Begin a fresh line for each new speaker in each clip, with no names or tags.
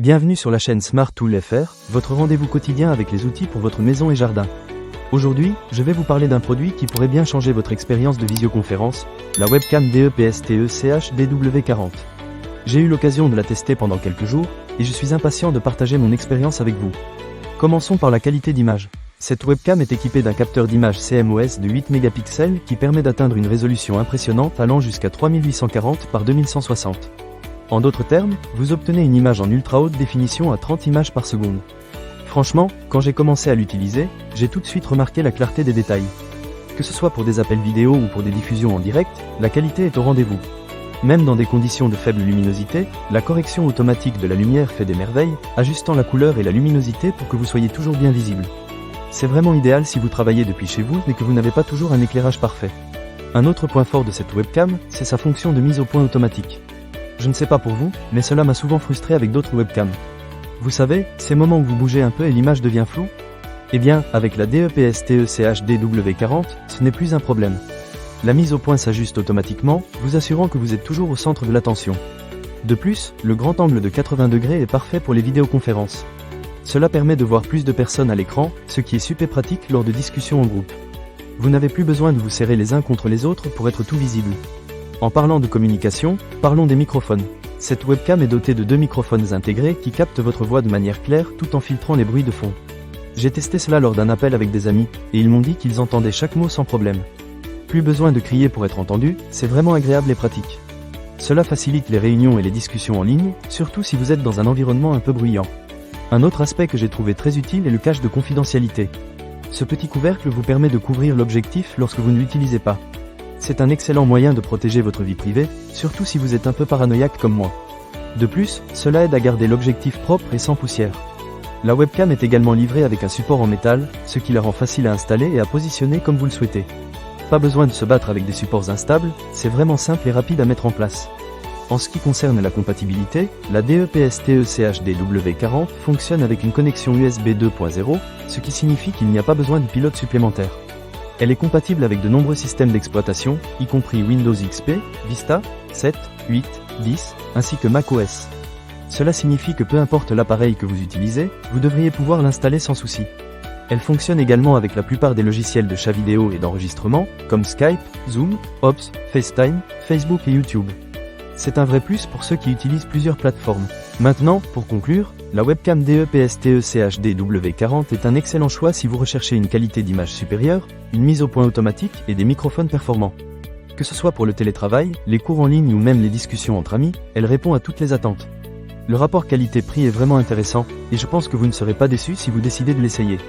Bienvenue sur la chaîne Smart Tool FR, votre rendez-vous quotidien avec les outils pour votre maison et jardin. Aujourd'hui, je vais vous parler d'un produit qui pourrait bien changer votre expérience de visioconférence, la webcam DEPSTE-CH DW40. J'ai eu l'occasion de la tester pendant quelques jours, et je suis impatient de partager mon expérience avec vous. Commençons par la qualité d'image. Cette webcam est équipée d'un capteur d'image CMOS de 8 mégapixels qui permet d'atteindre une résolution impressionnante allant jusqu'à 3840 par 2160. En d'autres termes, vous obtenez une image en ultra haute définition à 30 images par seconde. Franchement, quand j'ai commencé à l'utiliser, j'ai tout de suite remarqué la clarté des détails. Que ce soit pour des appels vidéo ou pour des diffusions en direct, la qualité est au rendez-vous. Même dans des conditions de faible luminosité, la correction automatique de la lumière fait des merveilles, ajustant la couleur et la luminosité pour que vous soyez toujours bien visible. C'est vraiment idéal si vous travaillez depuis chez vous et que vous n'avez pas toujours un éclairage parfait. Un autre point fort de cette webcam, c'est sa fonction de mise au point automatique. Je ne sais pas pour vous, mais cela m'a souvent frustré avec d'autres webcams. Vous savez, ces moments où vous bougez un peu et l'image devient floue? Eh bien, avec la DEPSTE-CH DW40, ce n'est plus un problème. La mise au point s'ajuste automatiquement, vous assurant que vous êtes toujours au centre de l'attention. De plus, le grand angle de 80 degrés est parfait pour les vidéoconférences. Cela permet de voir plus de personnes à l'écran, ce qui est super pratique lors de discussions en groupe. Vous n'avez plus besoin de vous serrer les uns contre les autres pour être tout visible. En parlant de communication, parlons des microphones. Cette webcam est dotée de 2 microphones intégrés qui captent votre voix de manière claire tout en filtrant les bruits de fond. J'ai testé cela lors d'un appel avec des amis, et ils m'ont dit qu'ils entendaient chaque mot sans problème. Plus besoin de crier pour être entendu, c'est vraiment agréable et pratique. Cela facilite les réunions et les discussions en ligne, surtout si vous êtes dans un environnement un peu bruyant. Un autre aspect que j'ai trouvé très utile est le cache de confidentialité. Ce petit couvercle vous permet de couvrir l'objectif lorsque vous ne l'utilisez pas. C'est un excellent moyen de protéger votre vie privée, surtout si vous êtes un peu paranoïaque comme moi. De plus, cela aide à garder l'objectif propre et sans poussière. La webcam est également livrée avec un support en métal, ce qui la rend facile à installer et à positionner comme vous le souhaitez. Pas besoin de se battre avec des supports instables, c'est vraiment simple et rapide à mettre en place. En ce qui concerne la compatibilité, la DEPSTE-CH DW40 fonctionne avec une connexion USB 2.0, ce qui signifie qu'il n'y a pas besoin de pilote supplémentaire. Elle est compatible avec de nombreux systèmes d'exploitation, y compris Windows XP, Vista, 7, 8, 10, ainsi que macOS. Cela signifie que peu importe l'appareil que vous utilisez, vous devriez pouvoir l'installer sans souci. Elle fonctionne également avec la plupart des logiciels de chat vidéo et d'enregistrement, comme Skype, Zoom, Ops, FaceTime, Facebook et YouTube. C'est un vrai plus pour ceux qui utilisent plusieurs plateformes. Maintenant, pour conclure, la webcam DEPSTE-CH DW40 est un excellent choix si vous recherchez une qualité d'image supérieure, une mise au point automatique et des microphones performants. Que ce soit pour le télétravail, les cours en ligne ou même les discussions entre amis, elle répond à toutes les attentes. Le rapport qualité-prix est vraiment intéressant, et je pense que vous ne serez pas déçus si vous décidez de l'essayer.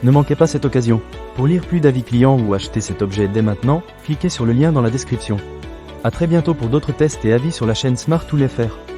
Ne manquez pas cette occasion. Pour lire plus d'avis clients ou acheter cet objet dès maintenant, cliquez sur le lien dans la description. A très bientôt pour d'autres tests et avis sur la chaîne Smart Tool FR.